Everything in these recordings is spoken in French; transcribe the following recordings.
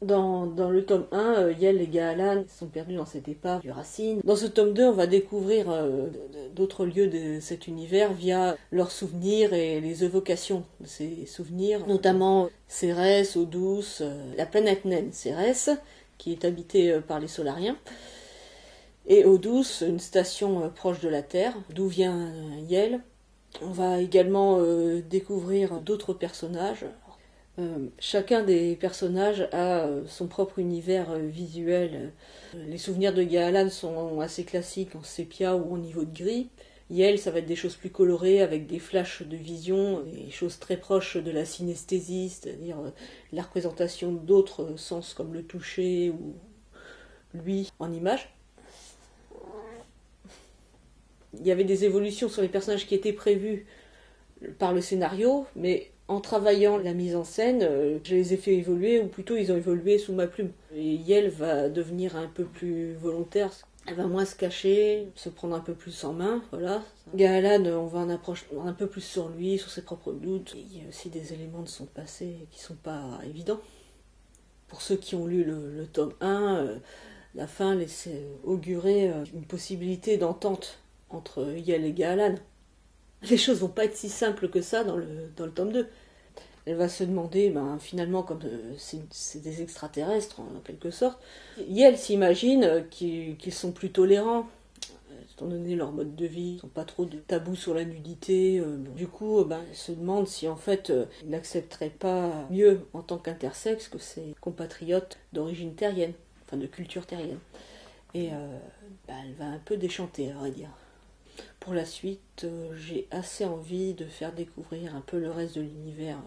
Dans le tome 1, Yel et Gahalan sont perdus dans cette épave du Racine. Dans ce tome 2, on va découvrir d'autres lieux de cet univers via leurs souvenirs et les évocations de ces souvenirs, notamment Cérès, Eau Douce, la planète naine Cérès, qui est habitée par les Solariens, et Eau Douce, une station proche de la Terre, d'où vient Yel. On va également découvrir d'autres personnages. Chacun des personnages a son propre univers visuel. Les souvenirs de Gahalan sont assez classiques en sépia ou en niveau de gris. Yel, ça va être des choses plus colorées avec des flashs de vision, des choses très proches de la synesthésie, c'est-à-dire la représentation d'autres sens comme le toucher ou lui en image. Il y avait des évolutions sur les personnages qui étaient prévues par le scénario, mais en travaillant la mise en scène, je les ai fait évoluer, ou plutôt ils ont évolué sous ma plume. Et Yel va devenir un peu plus volontaire, elle va moins se cacher, se prendre un peu plus en main, voilà. Gahalan, on va en approcher un peu plus sur lui, sur ses propres doutes. Et il y a aussi des éléments de son passé qui sont pas évidents. Pour ceux qui ont lu le tome 1, la fin laissait augurer une possibilité d'entente entre Yel et Gahalan. Les choses vont pas être si simples que ça dans le tome 2. Elle va se demander, finalement, comme c'est des extraterrestres en quelque sorte, Yel s'imagine qu'ils sont plus tolérants, étant donné leur mode de vie, ils n'ont pas trop de tabous sur la nudité. Du coup, elle se demande si en fait ils n'accepteraient pas mieux en tant qu'intersexe que ses compatriotes d'origine terrienne, enfin de culture terrienne. Et elle va un peu déchanter, à vrai dire. Pour la suite, j'ai assez envie de faire découvrir un peu le reste de l'univers.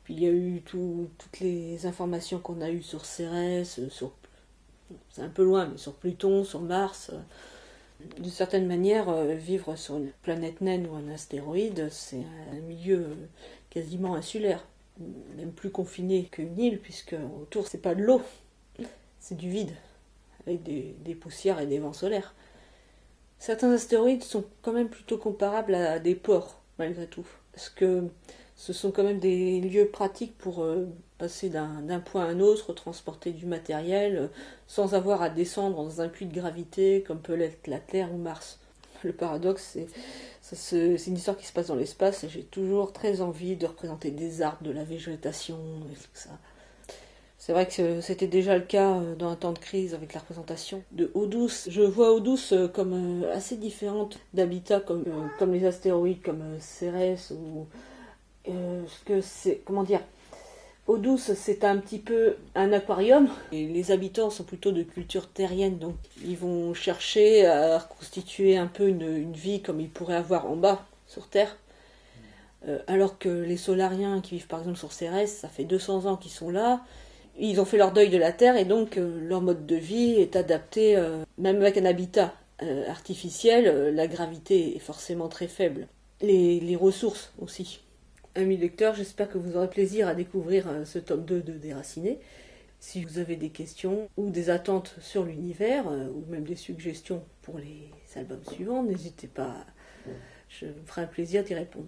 Puis il y a eu toutes les informations qu'on a eues sur Cérès, c'est un peu loin, mais sur Pluton, sur Mars. D'une certaine manière, vivre sur une planète naine ou un astéroïde, c'est un milieu quasiment insulaire, même plus confiné qu'une île, puisque autour c'est pas de l'eau, c'est du vide, avec des poussières et des vents solaires. Certains astéroïdes sont quand même plutôt comparables à des ports, malgré tout. Parce que ce sont quand même des lieux pratiques pour passer d'un point à un autre, transporter du matériel, sans avoir à descendre dans un puits de gravité, comme peut l'être la Terre ou Mars. Le paradoxe, c'est une histoire qui se passe dans l'espace, et j'ai toujours très envie de représenter des arbres, de la végétation, et tout ça. C'est vrai que c'était déjà le cas dans un temps de crise avec la représentation de Eau Douce. Je vois Eau Douce comme assez différente d'habitats comme les astéroïdes, comme Cérès ou ce que c'est. Comment dire, Eau Douce, c'est un petit peu un aquarium. Et les habitants sont plutôt de culture terrienne, donc ils vont chercher à reconstituer un peu une vie comme ils pourraient avoir en bas, sur Terre. Alors que les Solariens qui vivent par exemple sur Cérès, ça fait 200 ans qu'ils sont là. Ils ont fait leur deuil de la Terre et donc leur mode de vie est adapté, même avec un habitat artificiel, la gravité est forcément très faible. Les ressources aussi. Amis lecteurs, j'espère que vous aurez plaisir à découvrir ce tome 2 de Déraciné. Si vous avez des questions ou des attentes sur l'univers, ou même des suggestions pour les albums suivants, n'hésitez pas, je me ferai un plaisir d'y répondre.